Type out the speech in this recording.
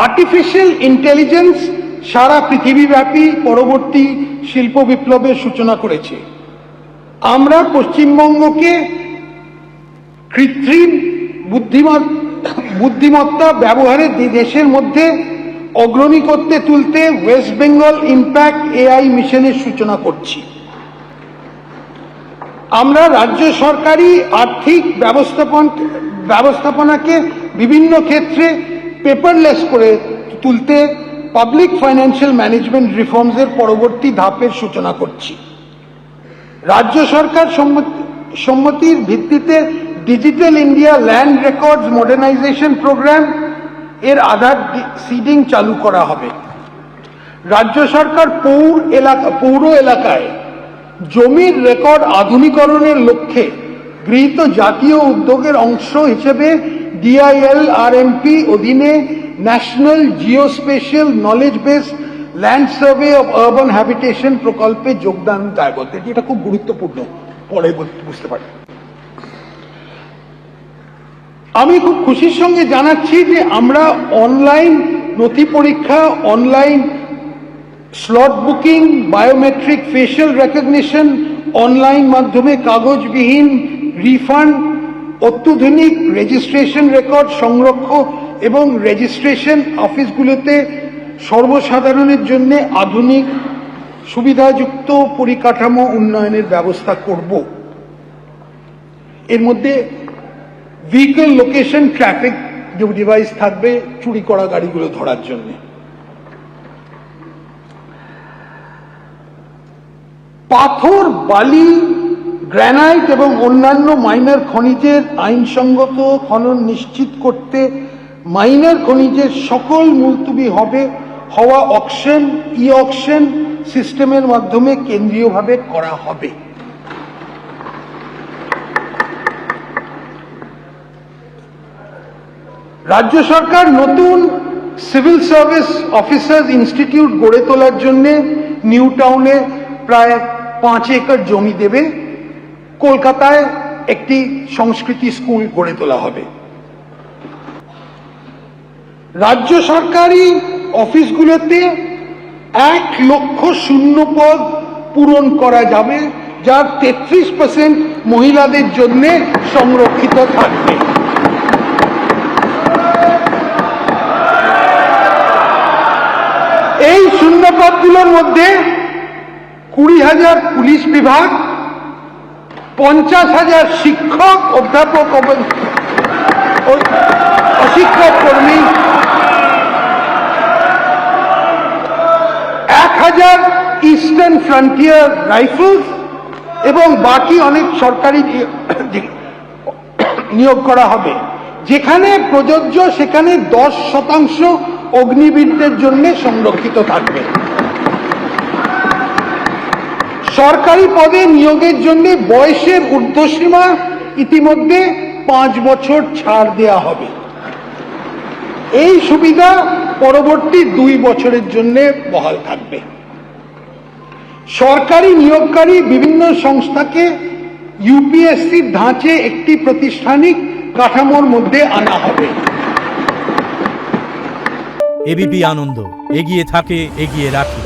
Artificial intelligence সারা পৃথিবীব্যাপী পরবর্তী শিল্প বিপ্লবের সূচনা করেছে। আমরা পশ্চিমবঙ্গকে কৃত্রিম বুদ্ধিমত্তা ব্যবহারে দেশের মধ্যে অগ্রণী করতে তুলতে ওয়েস্ট বেঙ্গল ইম্প্যাক্ট এআই মিশনের সূচনা করছি। আমরা রাজ্য সরকারি আর্থিক ব্যবস্থাপনাকে বিভিন্ন ক্ষেত্রে পেপারলেস করে তুলতে পাবলিক ফাইন্যান্সিয়াল ম্যানেজমেন্ট রিফর্মসের পরবর্তী ধাপের সূচনা করছি। রাজ্য সরকার সম্মতির ভিত্তিতে digital India land records modernisation programme এর আধার সিডিং চালু করা হবে। রাজ্য সরকার পৌর এলাকায় জমির রেকর্ড আধুনিকরণের লক্ষ্যে গৃহীত জাতীয় উদ্যোগের অংশ হিসেবে DILRMP অধীনে national geospatial knowledge base land survey of urban habitation প্রকল্পে যোগদান দায়বদ্ধ। এটা খুব গুরুত্বপূর্ণ, পরে বুঝতে পারি। আমি খুব খুশির সঙ্গে জানাচ্ছি যে আমরা অনলাইন নথি পরীক্ষা, online slot booking, biometric facial recognition, online মাধ্যমে কাগজবিহীন রিফান্ড, অত্যাধুনিক রেজিস্ট্রেশন রেকর্ড সংরক্ষণ এবং রেজিস্ট্রেশন অফিসগুলোতে সর্বসাধারণের জন্য আধুনিক সুবিধাযুক্ত পরিকাঠামো উন্নয়নের ব্যবস্থা করব। এর মধ্যে ভেহিকল লোকেশন ট্রাফিক ডিভাইস থাকবে চুরি করা গাড়িগুলো ধরার জন্য। পাথর, বালি, গ্রানাইট এবং অন্যান্য মাইনার খনিজের আইনসঙ্গত খনন নিশ্চিত করতে মাইনার খনিজের সকল মুলতুবি হওয়া অকশন, ই অকশন সিস্টেমের মাধ্যমে কেন্দ্রীয়ভাবে করা হবে। রাজ্য সরকার নতুন সিভিল সার্ভিস অফিসার্স ইনস্টিটিউট গড়ে তোলার জন্য নিউ টাউনে প্রায় 5 একর জমি দেবে। কলকাতায় একটি সংস্কৃতি স্কুল গড়ে তোলা হবে। রাজ্য সরকারি অফিসগুলোতে 1 লক্ষ শূন্য পদ পূরণ করা যাবে, যার 33% মহিলাদের জন্য সংরক্ষিত থাকবে। এই শূন্যপদগুলোর মধ্যে 20,000 পুলিশ বিভাগ, 50,000 শিক্ষক, অধ্যাপক, অশিক্ষক কর্মী, 1,000 ইস্টার্ন ফ্রন্টিয়ার রাইফেলস এবং বাকি অনেক সরকারি নিয়োগ করা হবে। যেখানে প্রযোজ্য সেখানে 10% অগ্নিবীরদের জন্য সংরক্ষিত থাকবে। সরকারি পদে নিয়োগের জন্য বয়সের ঊর্ধ্বসীমা ইতিমধ্যে 5 বছর ছাড় দেওয়া হবে। এই সুবিধা পরবর্তী 2 বছরের জন্য বহাল থাকবে। সরকারি নিয়োগকারী বিভিন্ন সংস্থাকে ইউপিএসসির ধাঁচে একটি প্রাতিষ্ঠানিক কাঠামোর মধ্যে আনা হবে। এবিপি আনন্দ, এগিয়ে থাকে, এগিয়ে রাখে।